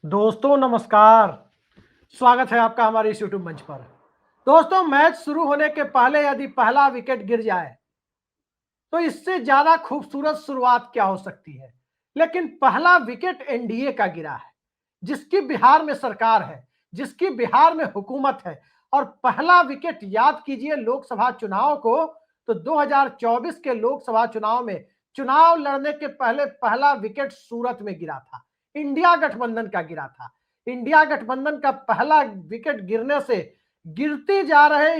दोस्तों नमस्कार। स्वागत है आपका हमारे इस यूट्यूब मंच पर। दोस्तों, मैच शुरू होने के पहले यदि पहला विकेट गिर जाए तो इससे ज्यादा खूबसूरत शुरुआत क्या हो सकती है। लेकिन पहला विकेट एनडीए का गिरा है, जिसकी बिहार में सरकार है, जिसकी बिहार में हुकूमत है। और पहला विकेट याद कीजिए लोकसभा चुनाव को, तो 2024 के लोकसभा चुनाव में चुनाव लड़ने के पहले पहला विकेट सूरत में गिरा था, इंडिया गठबंधन का गिरा था। इंडिया गठबंधन का पहला विकेट गिरने से गिरते जा रहे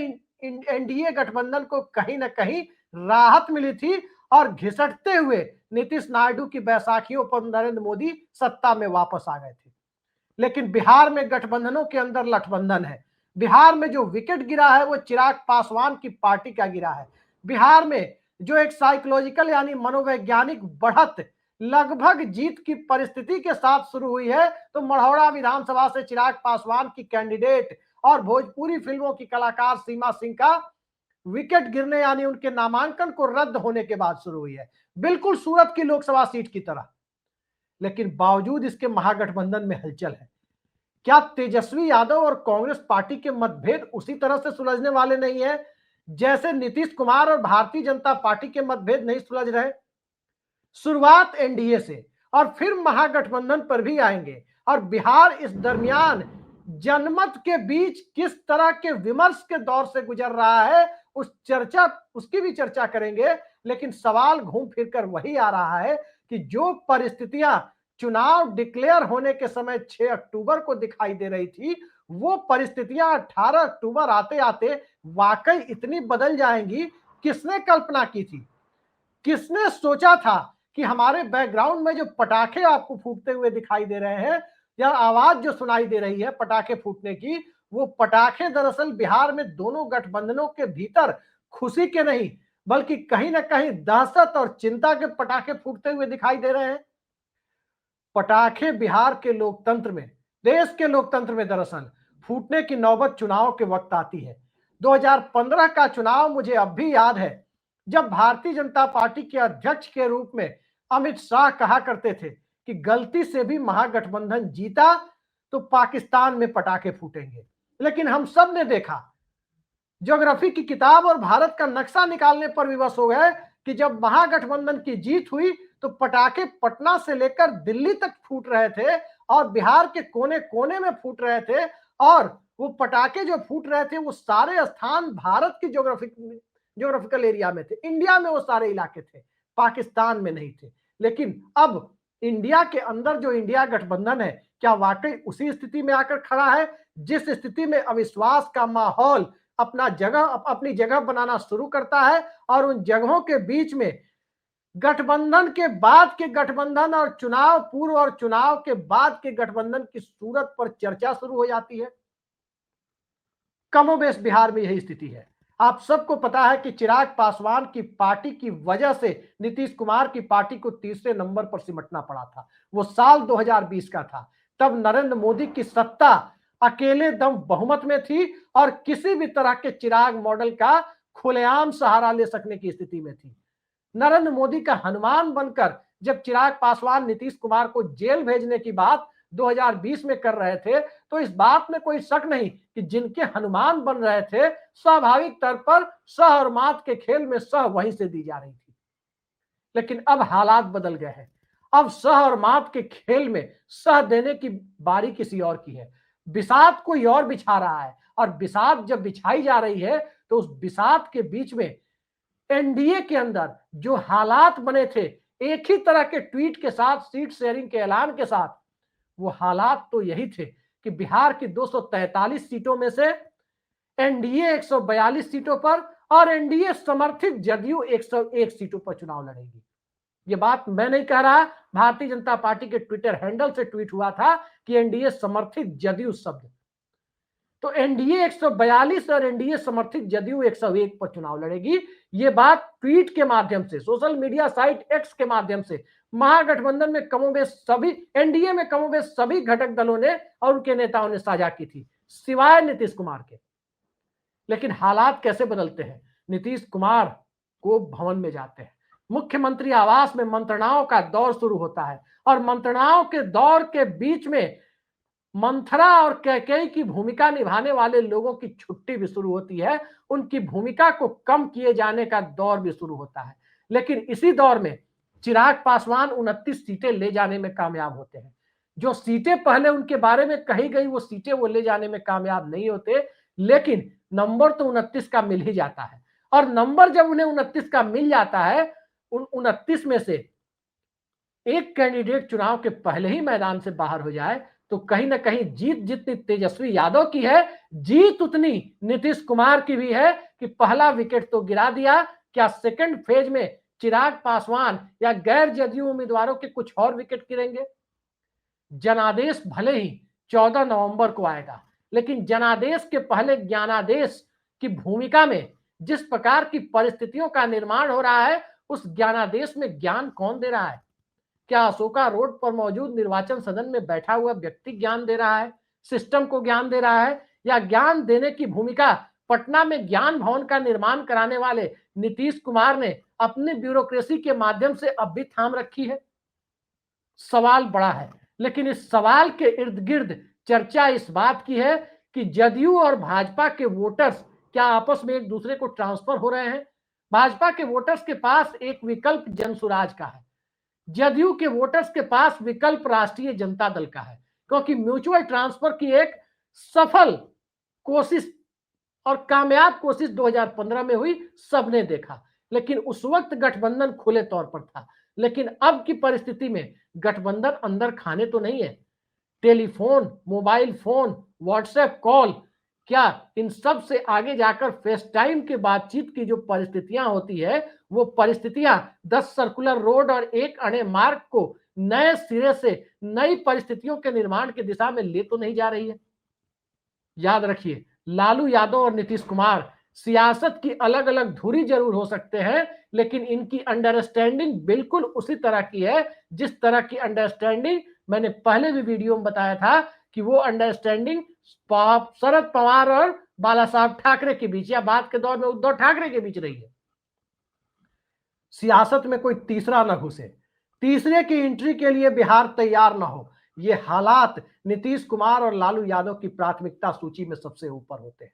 एनडीए गठबंधन को कहीं ना कहीं राहत मिली थी और घिसटते हुए नीतीश नायडू की बैसाखियों पर नरेंद्र मोदी सत्ता में वापस आ गए थे। लेकिन बिहार में गठबंधनों के अंदर लठबंधन है। बिहार में जो विकेट गिरा है वो चिराग पासवान की पार्टी का गिरा है। बिहार में जो एक साइकोलॉजिकल यानी मनोवैज्ञानिक बढ़त लगभग जीत की परिस्थिति के साथ शुरू हुई है, तो मढ़ौरा विधानसभा से चिराग पासवान की कैंडिडेट और भोजपुरी फिल्मों की कलाकार सीमा सिंह का विकेट गिरने यानी उनके नामांकन को रद्द होने के बाद शुरू हुई है, बिल्कुल सूरत की लोकसभा सीट की तरह। लेकिन बावजूद इसके महागठबंधन में हलचल है। क्या तेजस्वी यादव और कांग्रेस पार्टी के मतभेद उसी तरह से सुलझने वाले नहीं है जैसे नीतीश कुमार और भारतीय जनता पार्टी के मतभेद नहीं सुलझ रहे। शुरुआत एनडीए से और फिर महागठबंधन पर भी आएंगे, और बिहार इस दरमियान जनमत के बीच किस तरह के विमर्श के दौर से गुजर रहा है उसकी भी चर्चा करेंगे। लेकिन सवाल घूम फिर कर वही आ रहा है कि जो परिस्थितियां चुनाव डिक्लेयर होने के समय 6 अक्टूबर को दिखाई दे रही थी, वो परिस्थितियां 18 अक्टूबर आते आते वाकई इतनी बदल जाएंगी। किसने कल्पना की थी, किसने सोचा था कि हमारे बैकग्राउंड में जो पटाखे आपको फूटते हुए दिखाई दे रहे हैं या आवाज जो सुनाई दे रही है पटाखे फूटने की, वो पटाखे दरअसल बिहार में दोनों गठबंधनों के भीतर खुशी के नहीं बल्कि कहीं ना कहीं दहशत और चिंता के पटाखे फूटते हुए दिखाई दे रहे हैं। पटाखे बिहार के लोकतंत्र में, देश के लोकतंत्र में दरअसल फूटने की नौबत चुनाव के वक्त आती है। 2015 का चुनाव मुझे अब भी याद है, जब भारतीय जनता पार्टी के अध्यक्ष के रूप में अमित शाह कहा करते थे कि गलती से भी महागठबंधन जीता तो पाकिस्तान में पटाखे फूटेंगे। लेकिन हम सब ने देखा, ज्योग्राफी की किताब और भारत का नक्शा निकालने पर विवश हो गए कि जब महागठबंधन की जीत हुई तो पटाखे पटना से लेकर दिल्ली तक फूट रहे थे और बिहार के कोने कोने में फूट रहे थे। और वो पटाखे जो फूट रहे थे वो सारे स्थान भारत की ज्योग्राफिकल एरिया में थे, इंडिया में वो सारे इलाके थे, पाकिस्तान में नहीं थे। लेकिन अब इंडिया के अंदर जो इंडिया गठबंधन है, क्या वाकई उसी स्थिति में आकर खड़ा है जिस स्थिति में अविश्वास का माहौल अपनी जगह बनाना शुरू करता है और उन जगहों के बीच में गठबंधन के बाद के गठबंधन और चुनाव पूर्व और चुनाव के बाद के गठबंधन की सूरत पर चर्चा शुरू हो जाती है। कमोबेश बिहार में यही स्थिति है। आप सबको पता है कि चिराग पासवान की पार्टी की वजह से नीतीश कुमार की पार्टी को तीसरे नंबर पर सिमटना पड़ा था। वो साल 2020 का था, तब नरेंद्र मोदी की सत्ता अकेले दम बहुमत में थी और किसी भी तरह के चिराग मॉडल का खुलेआम सहारा ले सकने की स्थिति में थी। नरेंद्र मोदी का हनुमान बनकर जब चिराग पासवान नीतीश कुमार को जेल भेजने की बात 2020 में कर रहे थे, तो इस बात में कोई शक नहीं कि जिनके हनुमान बन रहे थे स्वाभाविक तौर पर सह और मात के खेल में सह वहीं से दी जा रही थी। लेकिन अब हालात बदल गए हैं। अब सह और मात के खेल में सह देने की बारी किसी और की है। बिसात कोई और बिछा रहा है और बिसात जब बिछाई जा रही है तो उस बिसात के बीच में एनडीए के अंदर जो हालात बने थे, एक ही तरह के ट्वीट के साथ, सीट शेयरिंग के ऐलान के साथ, वो हालात तो यही थे कि बिहार की 243 सीटों में से एनडीए 142 सीटों पर और एनडीए समर्थित जदयू 101 सीटों पर चुनाव लड़ेगी। ये बात मैं नहीं कह रहा, भारतीय जनता पार्टी के ट्विटर हैंडल से ट्वीट हुआ था कि एनडीए समर्थित जदयू शब्द। तो एनडीए 142 और एनडीए समर्थित जदयू 101 पर चुनाव लड़ेगी। ये बात ट्वीट के माध्यम से, सोशल मीडिया साइट एक्स के माध्यम से महागठबंधन में कमोबेश सभी, एनडीए में कमोबेश सभी घटक दलों ने और उनके नेताओं ने साझा की थी, सिवाय नीतीश कुमार के। लेकिन हालात कैसे बदलते हैं? नीतीश कुमार को भवन में जाते हैं, मुख्यमंत्री आवास में मंत्रणाओं का दौर शुरू होता है और मंत्रणाओं के दौर के बीच में मंथरा और कैकेयी की भूमिका निभाने वाले लोगों की छुट्टी भी शुरू होती है, उनकी भूमिका को कम किए जाने का दौर भी शुरू होता है। लेकिन इसी दौर में चिराग पासवान 29 सीटें ले जाने में कामयाब होते हैं। जो सीटें पहले उनके बारे में कही गई वो सीटें वो ले जाने में कामयाब नहीं होते, लेकिन नंबर तो 29 का मिल ही जाता है। और नंबर जब उन्हें 29 का मिल जाता है, उन 29 में से एक कैंडिडेट चुनाव के पहले ही मैदान से बाहर हो जाए तो कहीं ना कहीं जीत जितनी तेजस्वी यादव की है, जीत उतनी नीतीश कुमार की भी है कि पहला विकेट तो गिरा दिया, क्या सेकंड फेज में चिराग पासवान या गैर जदयू उम्मीदवारों के कुछ और विकेट गिरेंगे? जनादेश भले ही 14 नवंबर को आएगा, लेकिन जनादेश के पहले ज्ञानादेश की भूमिका में जिस प्रकार की परिस्थितियों का निर्माण हो रहा है, उस ज्ञानादेश में ज्ञान कौन दे रहा है? क्या अशोका रोड पर मौजूद निर्वाचन सदन में बैठा हुआ व्यक्ति ज्ञान दे रहा है, सिस्टम को ज्ञान दे रहा है, या ज्ञान देने की भूमिका पटना में ज्ञान भवन का निर्माण कराने वाले नीतीश कुमार ने अपनी ब्यूरोक्रेसी के माध्यम से अब भी थाम रखी है? सवाल बड़ा है, लेकिन इस सवाल के इर्द गिर्द चर्चा इस बात की है कि जदयू और भाजपा के वोटर्स क्या आपस में एक दूसरे को ट्रांसफर हो रहे हैं? भाजपा के वोटर्स के पास एक विकल्प जनसुराज का है, जदयू के वोटर्स के पास विकल्प राष्ट्रीय जनता दल का है, क्योंकि म्यूचुअल ट्रांसफर की एक सफल कोशिश और कामयाब कोशिश 2015 में हुई, सबने देखा। लेकिन उस वक्त गठबंधन खुले तौर पर था, लेकिन अब की परिस्थिति में गठबंधन अंदर खाने तो नहीं है। Telephone, mobile phone, WhatsApp call, क्या इन सब से आगे जाकर फेस टाइम की बातचीत की जो परिस्थितियां होती है, वो परिस्थितियां 10 सर्कुलर रोड और एक अणे मार्ग को नए सिरे से नई परिस्थितियों के निर्माण की दिशा में ले तो नहीं जा रही है? याद रखिए, लालू यादव और नीतीश कुमार सियासत की अलग अलग धुरी जरूर हो सकते हैं, लेकिन इनकी अंडरस्टैंडिंग बिल्कुल उसी तरह की है जिस तरह की अंडरस्टैंडिंग मैंने पहले भी वीडियो में बताया था कि वो अंडरस्टैंडिंग शरद पवार और बाला साहब ठाकरे के बीच या बाद के दौर में उद्धव ठाकरे के बीच रही है। सियासत में कोई तीसरा न घुसे, तीसरे की एंट्री के लिए बिहार तैयार न हो, ये हालात नीतीश कुमार और लालू यादव की प्राथमिकता सूची में सबसे ऊपर होते हैं।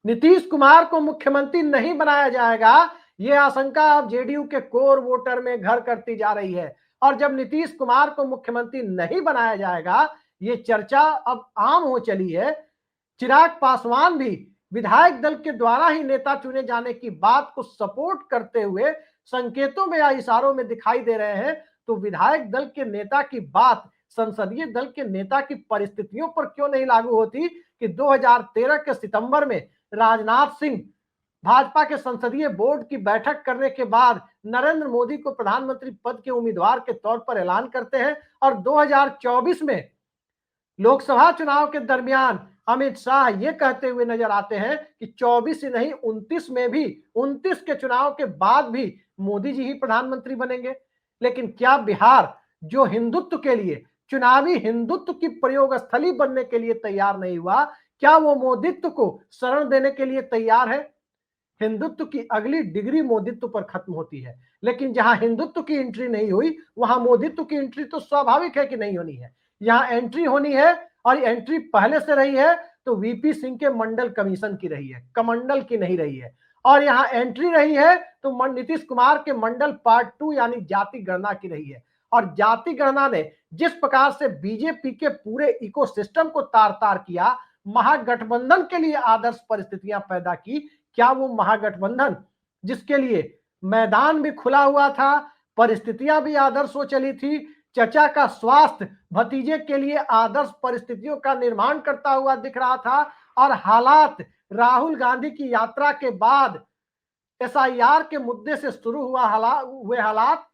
नीतीश कुमार को मुख्यमंत्री नहीं बनाया जाएगा, यह आशंका अब जेडीयू के कोर वोटर में घर करती जा रही है। और जब नीतीश कुमार को मुख्यमंत्री नहीं बनाया जाएगा, ये चर्चा अब आम हो चली है। चिराग पासवान भी विधायक दल के द्वारा ही नेता चुने जाने की बात को सपोर्ट करते हुए संकेतों में या इशारों में दिखाई दे रहे हैं, तो विधायक दल के नेता की बात संसदीय दल के नेता की परिस्थितियों पर क्यों नहीं लागू होती कि 2013 के सितंबर में राजनाथ सिंह भाजपा के संसदीय बोर्ड की बैठक करने के बाद नरेंद्र मोदी को प्रधानमंत्री पद के उम्मीदवार के तौर पर ऐलान करते हैं, और 2024 में लोकसभा चुनाव के दरमियान अमित शाह ये कहते हुए नजर आते हैं कि 24 ही नहीं 29 में भी, 29 के चुनाव के बाद भी मोदी जी ही प्रधानमंत्री बनेंगे। लेकिन क्या बिहार, जो हिंदुत्व के लिए, चुनावी हिंदुत्व की प्रयोग स्थली बनने के लिए तैयार नहीं हुआ, क्या वो मोदित्व को शरण देने के लिए तैयार है? हिंदुत्व की अगली डिग्री मोदित्व पर खत्म होती है, लेकिन जहां हिंदुत्व की एंट्री नहीं हुई वहां मोदित्व की एंट्री तो स्वाभाविक है कि नहीं होनी है। यहां एंट्री होनी है, और एंट्री पहले से रही है तो वीपी सिंह के मंडल कमीशन की रही है, कमंडल की नहीं रही है। और यहां एंट्री रही है तो नीतीश कुमार के मंडल पार्ट 2 यानी जाति गणना की रही है। और जाति गणना ने जिस प्रकार से बीजेपी के पूरे इकोसिस्टम को तार तार किया, महागठबंधन के लिए आदर्श परिस्थितियां पैदा की, क्या वो महागठबंधन जिसके लिए मैदान भी खुला हुआ था, परिस्थितियां भी आदर्श हो चली थी, चचा का स्वास्थ्य भतीजे के लिए आदर्श परिस्थितियों का निर्माण करता हुआ दिख रहा था, और हालात राहुल गांधी की यात्रा के बाद एसआईआर के मुद्दे से शुरू हुए हालात,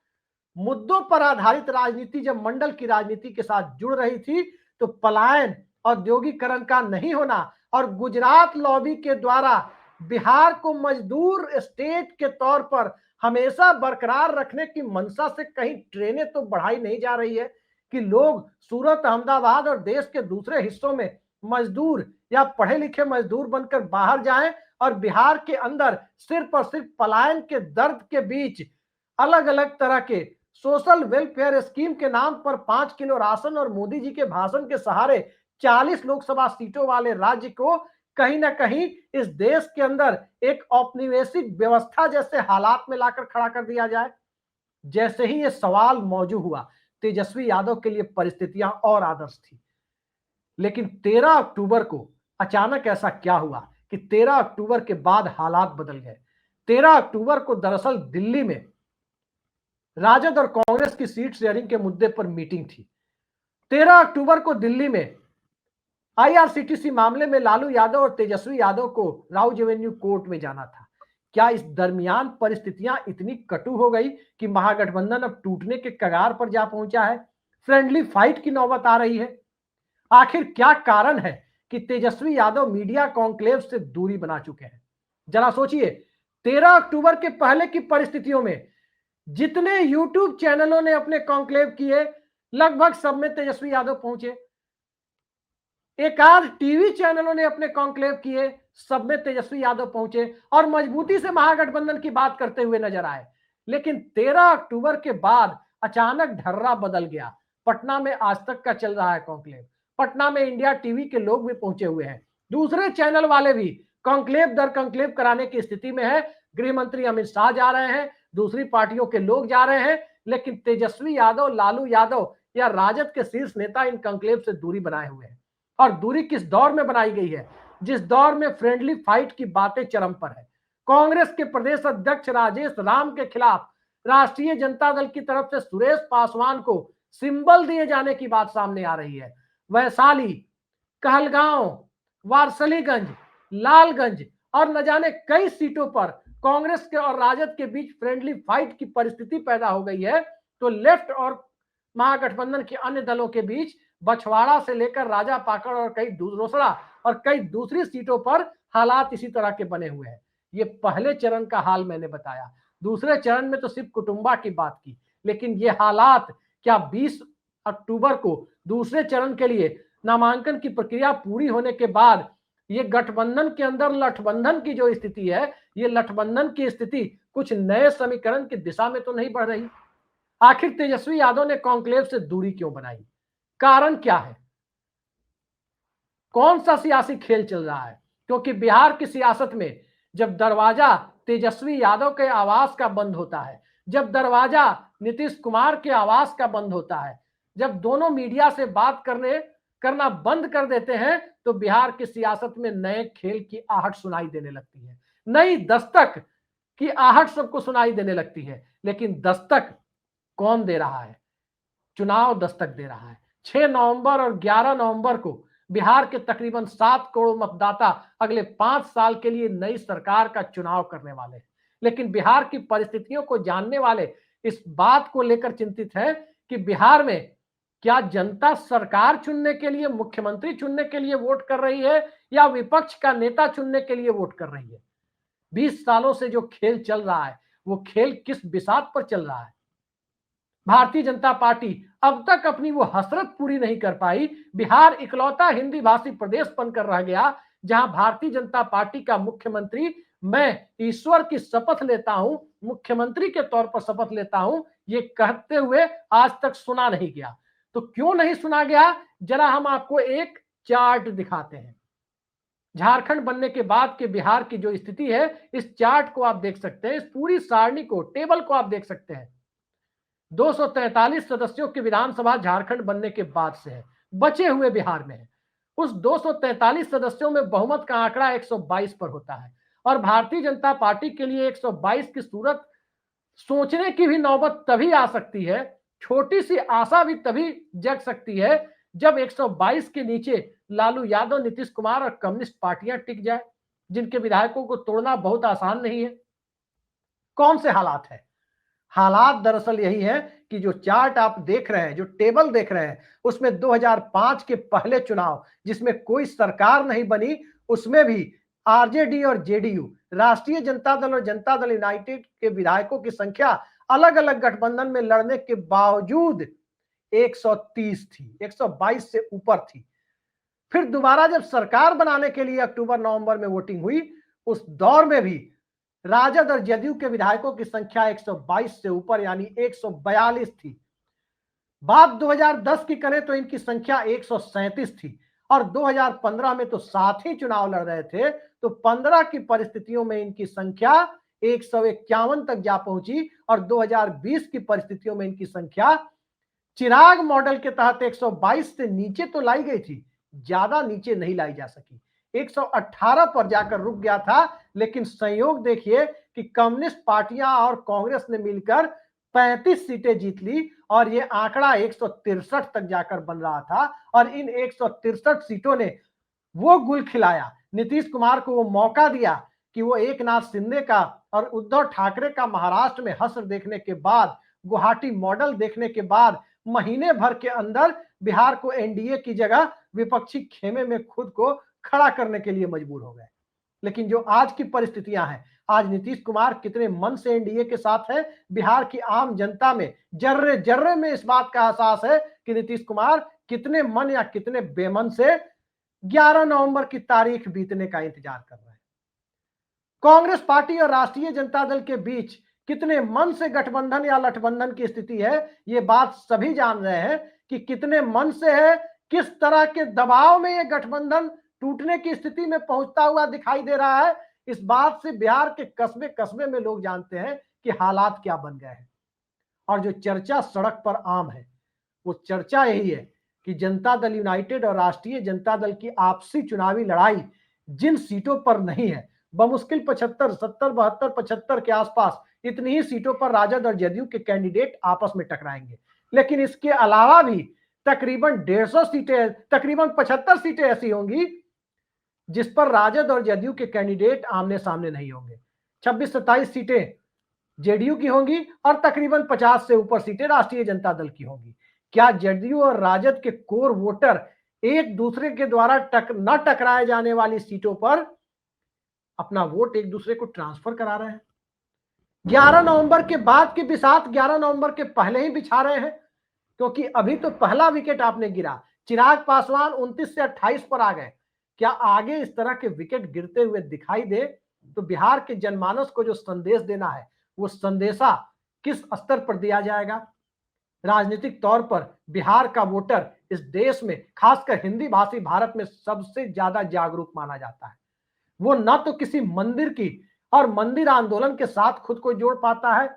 मुद्दों पर आधारित राजनीति जब मंडल की राजनीति के साथ जुड़ रही थी, तो पलायन, औद्योगिकरण का नहीं होना और गुजरात लॉबी के द्वारा बिहार को मजदूर स्टेट के तौर पर हमेशा बरकरार रखने की मंशा से कहीं ट्रेनें तो बढ़ाई नहीं जा रही है कि लोग सूरत, अहमदाबाद और देश के दूसरे हिस्सों में मजदूर या पढ़े लिखे मजदूर बनकर बाहर जाएं, और बिहार के अंदर सिर्फ और सिर्फ पलायन के दर्द के बीच अलग अलग तरह के सोशल वेलफेयर स्कीम के नाम पर 5 किलो राशन और मोदी जी के भाषण के सहारे 40 लोकसभा सीटों वाले राज्य को कहीं ना कहीं इस देश के अंदर एक औपनिवेशिक व्यवस्था जैसे हालात में लाकर खड़ा कर दिया जाए। जैसे ही ये सवाल मौजूद हुआ, तेजस्वी यादव के लिए परिस्थितियां और आदर्श थी। लेकिन 13 अक्टूबर को अचानक ऐसा क्या हुआ कि 13 अक्टूबर के बाद हालात बदल गए। 13 अक्टूबर को दरअसल दिल्ली में राजद और कांग्रेस की सीट शेयरिंग के मुद्दे पर मीटिंग थी। 13 अक्टूबर को दिल्ली में आईआरसीटीसी मामले में लालू यादव और तेजस्वी यादव को राउज एवेन्यू कोर्ट में जाना था। क्या इस दरमियान परिस्थितियां इतनी कटु हो गई कि महागठबंधन अब टूटने के कगार पर जा पहुंचा है? फ्रेंडली फाइट की नौबत आ रही है। आखिर क्या कारण है कि तेजस्वी यादव मीडिया कॉन्क्लेव से दूरी बना चुके हैं? जरा सोचिए, 13 अक्टूबर के पहले की परिस्थितियों में जितने यूट्यूब चैनलों ने अपने कॉन्क्लेव किए, लगभग सब में तेजस्वी यादव पहुंचे। एक आध टीवी चैनलों ने अपने कॉन्क्लेव किए, सब में तेजस्वी यादव पहुंचे और मजबूती से महागठबंधन की बात करते हुए नजर आए। लेकिन 13 अक्टूबर के बाद अचानक ढर्रा बदल गया। पटना में आज तक का चल रहा है कॉन्क्लेव, पटना में इंडिया टीवी के लोग भी पहुंचे हुए हैं, दूसरे चैनल वाले भी कॉन्क्लेव दर कॉन्क्लेव कराने की स्थिति में है। गृह मंत्री अमित शाह जा रहे हैं, दूसरी पार्टियों के लोग जा रहे हैं, लेकिन तेजस्वी यादव, लालू यादव या राजद के शीर्ष नेता इन कॉन्क्लेव से दूरी बनाए हुए हैं। और दूरी किस दौर में बनाई गई है? जिस दौर में फ्रेंडली फाइट की बातें चरम पर है। कांग्रेस के प्रदेश अध्यक्ष राजेश राम के खिलाफ राष्ट्रीय जनता दल की तरफ से सुरेश पासवान को सिंबल दिए जाने की बात सामने आ रही है। वैशाली, कहलगांव, वारसलीगंज, लालगंज और न जाने कई सीटों पर कांग्रेस के और राजद के बीच फ्रेंडली फाइट की परिस्थिति पैदा हो गई है। तो लेफ्ट और महागठबंधन के अन्य दलों के बीच बछवाड़ा से लेकर राजा पाकड़ और कई रोसड़ा और कई दूसरी सीटों पर हालात इसी तरह के बने हुए हैं। ये पहले चरण का हाल मैंने बताया। दूसरे चरण में तो सिर्फ कुटुंबा की बात की, लेकिन ये हालात क्या 20 अक्टूबर को दूसरे चरण के लिए नामांकन की प्रक्रिया पूरी होने के बाद ये गठबंधन के अंदर लठबंधन की जो स्थिति है, ये लठबंधन की स्थिति कुछ नए समीकरण की दिशा में तो नहीं बढ़ रही? आखिर तेजस्वी यादव ने कॉन्क्लेव से दूरी क्यों बनाई? कारण क्या है? कौन सा सियासी खेल चल रहा है? क्योंकि बिहार की सियासत में जब दरवाजा तेजस्वी यादव के आवास का बंद होता है, जब दरवाजा नीतीश कुमार के आवास का बंद होता है, जब दोनों मीडिया से बात करना बंद कर देते हैं, तो बिहार की सियासत में नए खेल की आहट सुनाई देने लगती है। नई दस्तक की आहट सबको सुनाई देने लगती है। लेकिन दस्तक कौन दे रहा है? चुनाव दस्तक दे रहा है। 6 नवंबर और 11 नवंबर को बिहार के तकरीबन 7 करोड़ मतदाता अगले 5 साल के लिए नई सरकार का चुनाव करने वाले हैं। लेकिन बिहार की परिस्थितियों को जानने वाले इस बात को लेकर चिंतित हैं कि बिहार में क्या जनता सरकार चुनने के लिए, मुख्यमंत्री चुनने के लिए वोट कर रही है या विपक्ष का नेता चुनने के लिए वोट कर रही है? 20 सालों से जो खेल चल रहा है, वो खेल किस बिसात पर चल रहा है? भारतीय जनता पार्टी अब तक अपनी वो हसरत पूरी नहीं कर पाई। बिहार इकलौता हिंदी भाषी प्रदेश बनकर रह गया जहां भारतीय जनता पार्टी का मुख्यमंत्री, मैं ईश्वर की शपथ लेता हूं, मुख्यमंत्री के तौर पर शपथ लेता हूं, ये कहते हुए आज तक सुना नहीं गया। तो क्यों नहीं सुना गया? जरा हम आपको एक चार्ट दिखाते हैं। झारखंड बनने के बाद के बिहार की जो स्थिति है, इस चार्ट को आप देख सकते हैं, इस पूरी सारणी को, टेबल को आप देख सकते हैं। 243 सदस्यों की विधानसभा झारखंड बनने के बाद से है, बचे हुए बिहार में है। उस 243 सदस्यों में बहुमत का आंकड़ा 122 पर होता है और भारतीय जनता पार्टी के लिए 122 की सूरत सोचने की भी नौबत तभी आ सकती है, छोटी सी आशा भी तभी जग सकती है जब 122 के नीचे लालू यादव, नीतीश कुमार और कम्युनिस्ट पार्टियां टिक जाए, जिनके विधायकों को तोड़ना बहुत आसान नहीं है। कौन से हालात है? हालात दरअसल यही है कि जो चार्ट आप देख रहे हैं, जो टेबल देख रहे हैं, उसमें 2005 के पहले चुनाव जिसमें कोई सरकार नहीं बनी, उसमें भी आरजेडी और जेडीयू, राष्ट्रीय जनता दल और जनता दल यूनाइटेड के विधायकों की संख्या अलग अलग गठबंधन में लड़ने के बावजूद 130 थी, 122 से ऊपर थी। फिर दोबारा जब सरकार बनाने के लिए अक्टूबर नवंबर में वोटिंग हुई, उस दौर में भी राजद और जदयू के विधायकों की संख्या 122 से ऊपर यानी 142 थी। बात 2010 की करें तो इनकी संख्या 137 थी और 2015 में तो साथ ही चुनाव लड़ रहे थे, तो 15 की परिस्थितियों में इनकी संख्या 151 तक जा पहुंची और 2020 की परिस्थितियों में इनकी संख्या चिराग मॉडल के तहत 122 से नीचे तो लाई गई थी, ज्यादा नीचे नहीं लाई जा सकी, 118 पर जाकर रुक गया था। लेकिन संयोग देखिए कि कम्युनिस्ट पार्टियां और कांग्रेस ने मिलकर 35 सीटें जीत ली और ये आंकड़ा 163 तक जाकर बन रहा था। और इन 163 सीटों ने वो गुल खिलाया, नीतीश कुमार को वो मौका दिया कि वो एक नाथ शिंदे का और उद्धव ठाकरे का महाराष्ट्र में हश्र देखने के बाद, गुवाहाटी मॉडल देखने के बाद महीने भर के अंदर बिहार को एनडीए की जगह विपक्षी खेमे में खुद को खड़ा करने के लिए मजबूर हो गए। लेकिन जो आज की परिस्थितियां हैं, आज नीतीश कुमार कितने मन से एनडीए के साथ है, बिहार की आम जनता में जर्रे जर्रे में इस बात का एहसास है कि नीतीश कुमार कितने मन या कितने बेमन से 11 नवंबर की तारीख बीतने का इंतजार कर रहे हैं। कांग्रेस पार्टी और राष्ट्रीय जनता दल के बीच कितने मन से गठबंधन या लठबंधन की स्थिति है, ये बात सभी जान रहे हैं कि कितने मन से है, किस तरह के दबाव में ये गठबंधन टूटने की स्थिति में पहुंचता हुआ दिखाई दे रहा है। इस बात से बिहार के कस्बे कस्बे में लोग जानते हैं कि हालात क्या बन गए हैं। और जो चर्चा सड़क पर आम है, वो चर्चा यही है कि जनता दल यूनाइटेड और राष्ट्रीय जनता दल की आपसी चुनावी लड़ाई जिन सीटों पर नहीं है, बमुश्किल 75, 70, 72, 75 के आसपास इतनी ही सीटों पर राजद और जदयू के कैंडिडेट आपस में टकराएंगे। लेकिन इसके अलावा भी तकरीबन 150 सीटें, तकरीबन 75 सीटें ऐसी होंगी जिस पर राजद और जदयू के कैंडिडेट आमने सामने नहीं होंगे। 26-27 सीटें जेडीयू की होंगी और तकरीबन 50 से ऊपर सीटें राष्ट्रीय जनता दल की होंगी। क्या जदयू और राजद के कोर वोटर एक दूसरे के द्वारा न टकराए जाने वाली सीटों पर अपना वोट एक दूसरे को ट्रांसफर करा रहे हैं? 11 नवंबर के बाद के बिसात 11 नवंबर के पहले ही बिछा रहे हैं, क्योंकि अभी तो पहला विकेट आपने गिरा, चिराग पासवान 29 से 28 पर आ गए। क्या आगे इस तरह के विकेट गिरते हुए दिखाई दे तो बिहार के जनमानस को जो संदेश देना है, वो संदेशा किस स्तर पर दिया जाएगा? राजनीतिक तौर पर बिहार का वोटर इस देश में, खासकर हिंदी भाषी भारत में, सबसे ज्यादा जागरूक माना जाता है। वो न तो किसी मंदिर की और मंदिर आंदोलन के साथ खुद को जोड़ पाता है।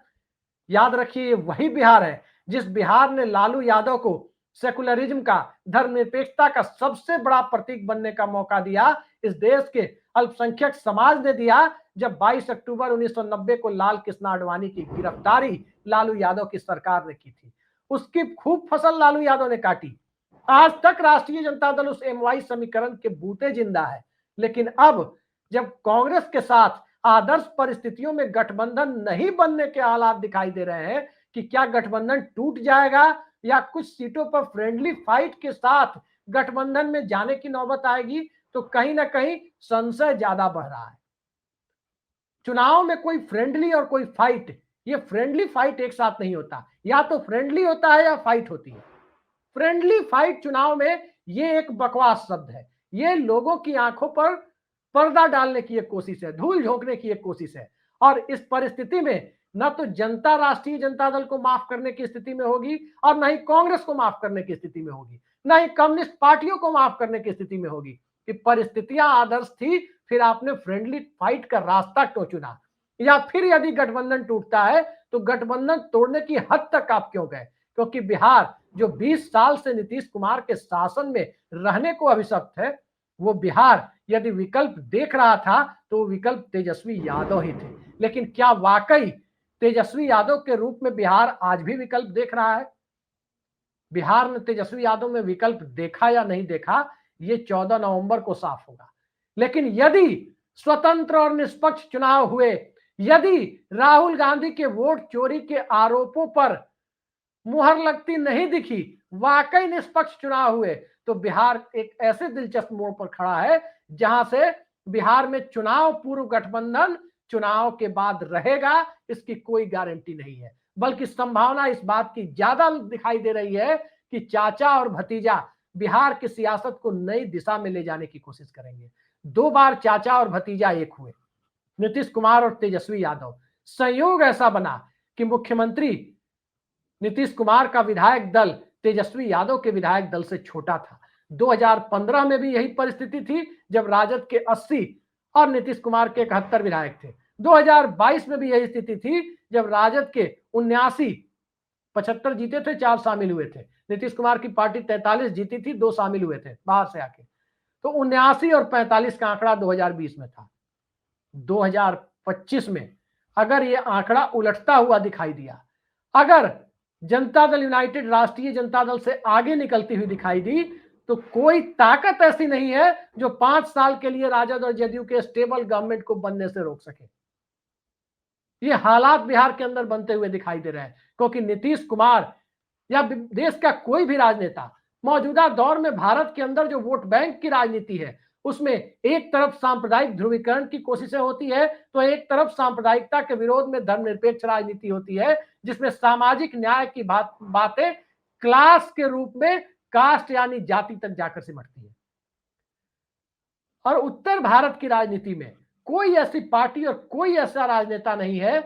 याद रखिए, वही बिहार है जिस बिहार ने लालू यादव को सेकुलरिज्म का, धर्मनिरपेक्षता का सबसे बड़ा प्रतीक बनने का मौका दिया, इस देश के अल्पसंख्यक समाज ने दिया, जब 22 अक्टूबर 1990 को लाल कृष्ण आडवाणी की गिरफ्तारी लालू यादव की सरकार ने की थी। उसकी खूब फसल लालू यादव ने काटी। आज तक राष्ट्रीय जनता दल उस एमवाई समीकरण के बूते जिंदा है। लेकिन अब जब कांग्रेस के साथ आदर्श परिस्थितियों में गठबंधन नहीं बनने के हालात दिखाई दे रहे हैं कि क्या गठबंधन टूट जाएगा या कुछ सीटों पर फ्रेंडली फाइट के साथ गठबंधन में जाने की नौबत आएगी, तो कहीं ना कहीं संशय ज्यादा बढ़ रहा है। चुनाव में कोई फ्रेंडली और कोई फाइट, ये फ्रेंडली फाइट एक साथ नहीं होता, या तो फ्रेंडली होता है या फाइट होती है। फ्रेंडली फाइट चुनाव में ये एक बकवास शब्द है, ये लोगों की आंखों पर पर्दा डालने की एक कोशिश है, धूल झोंकने की एक कोशिश है। और इस परिस्थिति में न तो जनता राष्ट्रीय जनता दल को माफ करने की स्थिति में होगी और न ही कांग्रेस को माफ करने की स्थिति में होगी, न ही कम्युनिस्ट पार्टियों को माफ करने की स्थिति में होगी कि परिस्थितियां आदर्श थी, फिर आपने फ्रेंडली फाइट का रास्ता क्यों चुना, या फिर यदि गठबंधन टूटता है तो गठबंधन तोड़ने की हद तक आप क्यों गए? क्योंकि बिहार जो 20 साल से नीतीश कुमार के शासन में रहने को अभिशप्त है, वो बिहार यदि विकल्प देख रहा था तो विकल्प तेजस्वी यादव ही थे। लेकिन क्या वाकई तेजस्वी यादव के रूप में बिहार आज भी विकल्प देख रहा है? बिहार ने तेजस्वी यादव में विकल्प देखा या नहीं देखा, ये 14 नवंबर को साफ होगा। लेकिन यदि स्वतंत्र और निष्पक्ष चुनाव हुए, यदि राहुल गांधी के वोट चोरी के आरोपों पर मुहर लगती नहीं दिखी, वाकई निष्पक्ष चुनाव हुए, तो बिहार एक ऐसे दिलचस्प मोड़ पर खड़ा है जहां से बिहार में चुनाव पूर्व गठबंधन चुनाव के बाद रहेगा, इसकी कोई गारंटी नहीं है। बल्कि संभावना इस बात की ज्यादा दिखाई दे रही है कि चाचा और भतीजा बिहार की सियासत को नई दिशा में ले जाने की कोशिश करेंगे। 2 बार चाचा और भतीजा एक हुए, नीतीश कुमार और तेजस्वी यादव। संयोग ऐसा बना कि मुख्यमंत्री नीतीश कुमार का विधायक दल तेजस्वी यादव के विधायक दल से छोटा था। 2015 में भी यही परिस्थिति थी जब राजद के 80 और नीतीश कुमार के 71 विधायक थे। 2022 में भी यही स्थिति थी जब राजद के 79, 75 जीते थे, 4 शामिल हुए थे। नीतीश कुमार की पार्टी 43 जीती थी, 2 शामिल हुए थे बाहर से आके। तो 79 और 45 का आंकड़ा 2020 में था। 2025 में अगर ये आंकड़ा उलटता हुआ दिखाई दिया, अगर जनता दल यूनाइटेड राष्ट्रीय जनता दल से आगे निकलती हुई दिखाई दी, तो कोई ताकत ऐसी नहीं है जो 5 साल के लिए राजद और जदयू के स्टेबल गवर्नमेंट को बनने से रोक सके। ये हालात बिहार के अंदर बनते हुए दिखाई दे रहे हैं, क्योंकि नीतीश कुमार या देश का कोई भी राजनेता मौजूदा दौर में भारत के अंदर जो वोट बैंक की राजनीति है, उसमें एक तरफ सांप्रदायिक ध्रुवीकरण की कोशिशें होती है, तो एक तरफ सांप्रदायिकता के विरोध में धर्मनिरपेक्ष राजनीति होती है, जिसमें सामाजिक न्याय की बातें क्लास के रूप में कास्ट यानी जाति तक जाकर सिमटती है। और उत्तर भारत की राजनीति में कोई ऐसी पार्टी और कोई ऐसा राजनेता नहीं है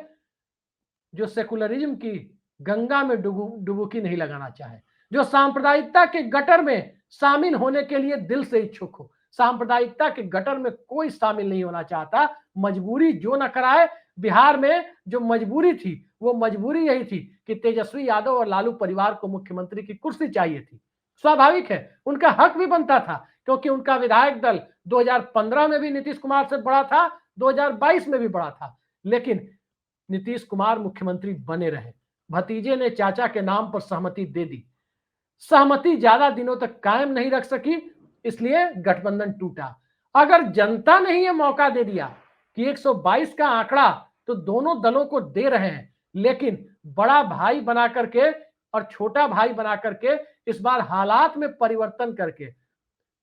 जो सेकुलरिज्म की गंगा में डुबकी नहीं लगाना चाहे, जो सांप्रदायिकता के गटर में शामिल होने के लिए दिल से इच्छुक हो। सांप्रदायिकता के गटर में कोई शामिल नहीं होना चाहता। मजबूरी जो न कराए, बिहार में जो मजबूरी थी वो मजबूरी यही थी कि तेजस्वी यादव और लालू परिवार को मुख्यमंत्री की कुर्सी चाहिए थी। स्वाभाविक है, उनका हक भी बनता था, क्योंकि उनका विधायक दल 2015 में भी नीतीश कुमार से बड़ा था, 2022 में भी बड़ा था, लेकिन नीतीश कुमार मुख्यमंत्री बने रहे। भतीजे ने चाचा के नाम पर सहमति दे दी। सहमति ज्यादा दिनों तक कायम नहीं रख सकी, इसलिए गठबंधन टूटा। अगर जनता ने ये मौका दे दिया कि 122 का आंकड़ा तो दोनों दलों को दे रहे हैं, लेकिन बड़ा भाई बना करके और छोटा भाई बना करके इस बार हालात में परिवर्तन करके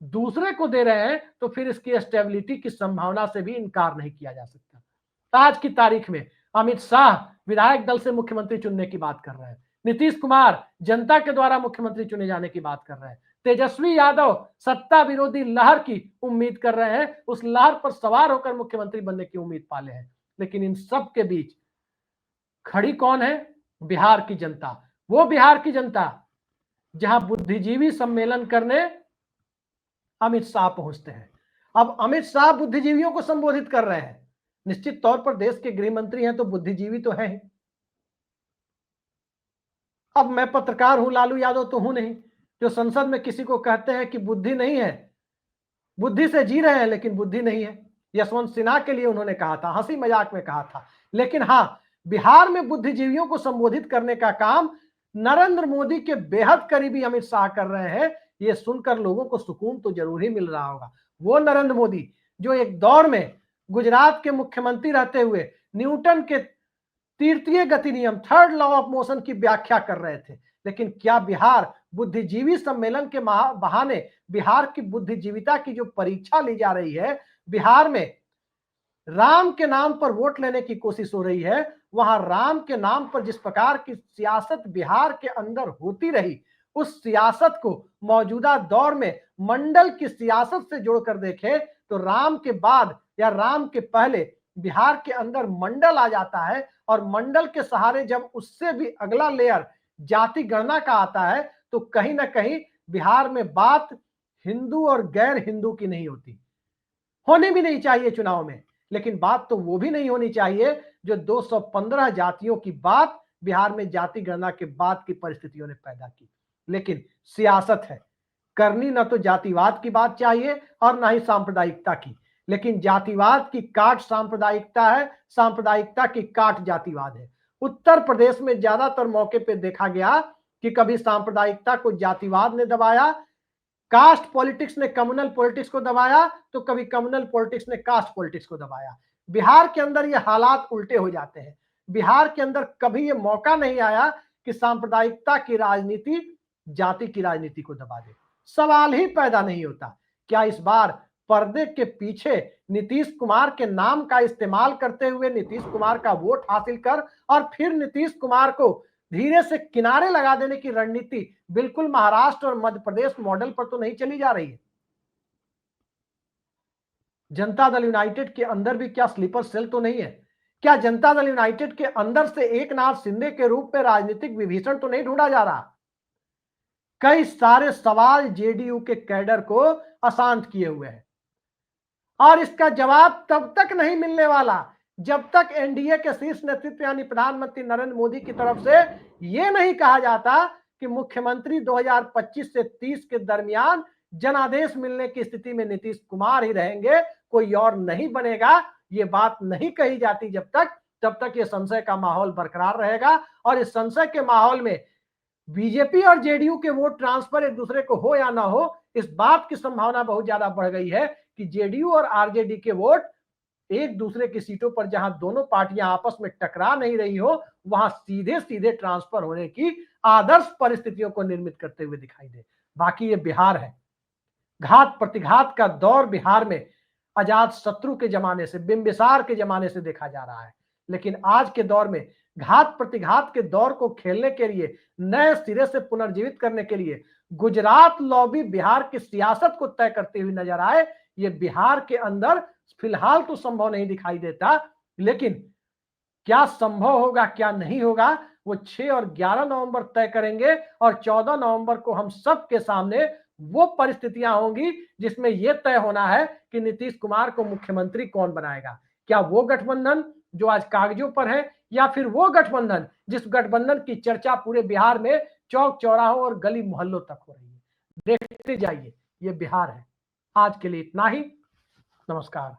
दूसरे को दे रहे हैं, तो फिर इसकी स्टेबिलिटी की संभावना से भी इनकार नहीं किया जा सकता। आज की तारीख में अमित शाह विधायक दल से मुख्यमंत्री चुनने की बात कर रहे हैं, नीतीश कुमार जनता के द्वारा मुख्यमंत्री चुने जाने की बात कर रहे हैं, तेजस्वी यादव सत्ता विरोधी लहर की उम्मीद कर रहे हैं, उस लहर पर सवार होकर मुख्यमंत्री बनने की उम्मीद पाले हैं। लेकिन इन सब के बीच खड़ी कौन है? बिहार की जनता। वो बिहार की जनता जहां बुद्धिजीवी सम्मेलन करने अमित शाह पहुंचते हैं। अब अमित शाह बुद्धिजीवियों को संबोधित कर रहे हैं। निश्चित तौर पर देश के गृह मंत्री हैं तो बुद्धिजीवी तो हैं। अब मैं पत्रकार हूं, लालू यादव तो हूं नहीं, जो संसद में किसी को कहते हैं कि बुद्धि नहीं है, बुद्धि से जी रहे हैं लेकिन बुद्धि नहीं है। यशवंत सिन्हा के लिए उन्होंने कहा था, हंसी मजाक में कहा था। लेकिन हां, बिहार में बुद्धिजीवियों को संबोधित करने का काम नरेंद्र मोदी के बेहद करीबी अमित शाह कर रहे हैं। ये सुनकर लोगों को सुकून तो जरूर ही मिल रहा होगा। वो नरेंद्र मोदी जो एक दौर में गुजरात के मुख्यमंत्री रहते हुए न्यूटन के तृतीय गति नियम, थर्ड लॉ ऑफ मोशन की व्याख्या कर रहे थे, लेकिन क्या बिहार बुद्धिजीवी सम्मेलन के बहाने बिहार की बुद्धिजीविता की जो परीक्षा ली जा रही है, बिहार में राम के नाम पर वोट लेने की कोशिश हो रही है, वहां राम के नाम पर जिस प्रकार की सियासत बिहार के अंदर होती रही, उस सियासत को मौजूदा दौर में मंडल की सियासत से जोड़कर देखें तो राम के बाद या राम के पहले बिहार के अंदर मंडल आ जाता है, और मंडल के सहारे जब उससे भी अगला लेयर जाति गणना का आता है, तो कहीं ना कहीं बिहार में बात हिंदू और गैर हिंदू की नहीं होती, होनी भी नहीं चाहिए चुनाव में। लेकिन बात तो वो भी नहीं होनी चाहिए जो 215 जातियों की बात बिहार में जाति गणना के बाद की परिस्थितियों ने पैदा की। लेकिन सियासत है, करनी ना तो जातिवाद की बात चाहिए और ना ही सांप्रदायिकता की, लेकिन जातिवाद की काट सांप्रदायिकता है, सांप्रदायिकता की काट जातिवाद है। उत्तर प्रदेश में ज्यादातर मौके पे देखा गया कि कभी सांप्रदायिकता को जातिवाद ने दबाया, कास्ट पॉलिटिक्स ने कम्युनल पॉलिटिक्स को दबाया, तो कभी कम्युनल पॉलिटिक्स ने कास्ट पॉलिटिक्स को दबाया। बिहार के अंदर ये हालात उल्टे हो जाते हैं। बिहार के अंदर कभी ये मौका नहीं आया कि सांप्रदायिकता की राजनीति जाति की राजनीति को दबा दे। सवाल ही पैदा नहीं होता। क्या इस बार पर्दे के पीछे नीतीश कुमार के नाम का इस्तेमाल करते हुए नीतीश कुमार का वोट हासिल कर और फिर नीतीश कुमार को धीरे से किनारे लगा देने की रणनीति बिल्कुल महाराष्ट्र और मध्य प्रदेश मॉडल पर तो नहीं चली जा रही है? जनता दल यूनाइटेड के अंदर भी क्या स्लीपर सेल तो नहीं है? क्या जनता दल यूनाइटेड के अंदर से एकनाथ शिंदे के रूप में राजनीतिक विभीषण तो नहीं ढूंढा जा रहा? कई सारे सवाल जेडीयू के कैडर को अशांत किए हुए हैं और इसका जवाब तब तक नहीं मिलने वाला जब तक एनडीए के शीर्ष नेतृत्व यानी प्रधानमंत्री नरेंद्र मोदी की तरफ से यह नहीं कहा जाता कि मुख्यमंत्री 2025 से 30 के दरमियान जनादेश मिलने की स्थिति में नीतीश कुमार ही रहेंगे, कोई और नहीं बनेगा। ये बात नहीं कही जाती तब तक ये संशय का माहौल बरकरार रहेगा और इस संशय के माहौल में बीजेपी और जेडीयू के वोट ट्रांसफर एक दूसरे को हो या ना हो, इस बात की संभावना बहुत ज्यादा बढ़ गई है कि जेडीयू और आरजेडी के वोट एक दूसरे की सीटों पर जहां दोनों पार्टियां आपस में टकरा नहीं रही हो, वहां सीधे सीधे ट्रांसफर होने की आदर्श परिस्थितियों को निर्मित करते हुए दिखाई दे। बाकी ये बिहार है, घात प्रतिघात का दौर बिहार में अजात शत्रु के जमाने से, बिंबिसार के जमाने से देखा जा रहा है। लेकिन आज के दौर में घात प्रतिघात के दौर को खेलने के लिए, नए सिरे से पुनर्जीवित करने के लिए गुजरात लॉबी बिहार की सियासत को तय करते हुए नजर आए, ये बिहार के अंदर फिलहाल तो संभव नहीं दिखाई देता। लेकिन क्या संभव होगा क्या नहीं होगा वो 6 और 11 नवंबर तय करेंगे और 14 नवंबर को हम सबके सामने वो परिस्थितियां होंगी जिसमें यह तय होना है कि नीतीश कुमार को मुख्यमंत्री कौन बनाएगा। क्या वो गठबंधन जो आज कागजों पर है या फिर वो गठबंधन जिस गठबंधन की चर्चा पूरे बिहार में चौक चौराहों और गली मोहल्लों तक हो रही है। देखते जाइए, ये बिहार है। आज के लिए इतना ही। नमस्कार।